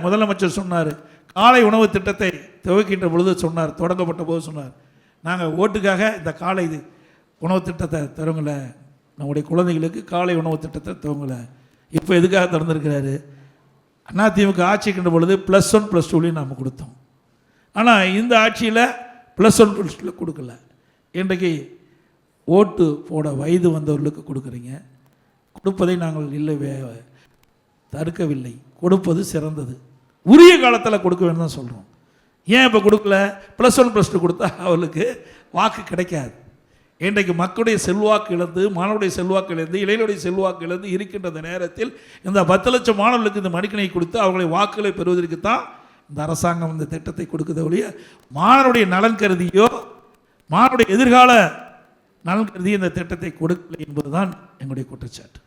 முதலமைச்சர் சொன்னார், காலை உணவு திட்டத்தை துவக்கின்ற பொழுது சொன்னார், தொடங்கப்பட்ட போது சொன்னார், நாங்கள் ஓட்டுக்காக இந்த காலை உணவு திட்டத்தை தருவங்கள, நம்முடைய குழந்தைகளுக்கு காலை உணவு திட்டத்தை துவங்கல. இப்போ எதுக்காக திறந்துருக்கிறாரு? அதிமுக ஆட்சிக்கின்ற பொழுது +1 +2 நாம் கொடுத்தோம். ஆனால் இந்த ஆட்சியில் +1 +2 கொடுக்கல. இன்றைக்கு ஓட்டு போட வயது வந்தவர்களுக்கு கொடுக்குறீங்க. கொடுப்பதை நாங்கள் இல்லை தடுக்கவில்லை, கொடுப்பது சிறந்தது. உரிய காலத்தில் கொடுக்க வேண்டும் தான் சொல்கிறோம். ஏன் இப்போ கொடுக்கல? +1 +2 கொடுத்தா அவர்களுக்கு வாக்கு கிடைக்காது. இன்றைக்கு மக்களுடைய செல்வாக்கு இழந்து, மாணவருடைய செல்வாக்கு இழந்து, இளைஞருடைய செல்வாக்கு இழந்து இருக்கின்ற நேரத்தில் இந்த 10 லட்சம் மாணவர்களுக்கு இந்த மடிக்கணை கொடுத்து அவர்களை வாக்குகளை பெறுவதற்கு தான் இந்த அரசாங்கம் இந்த திட்டத்தை கொடுக்குத ஒழிய மாணவருடைய நலன் கருதியோ மாணவருடைய எதிர்கால நலன் கருதியோ இந்த திட்டத்தை கொடுக்கலை என்பதுதான் எங்களுடைய குற்றச்சாட்டு.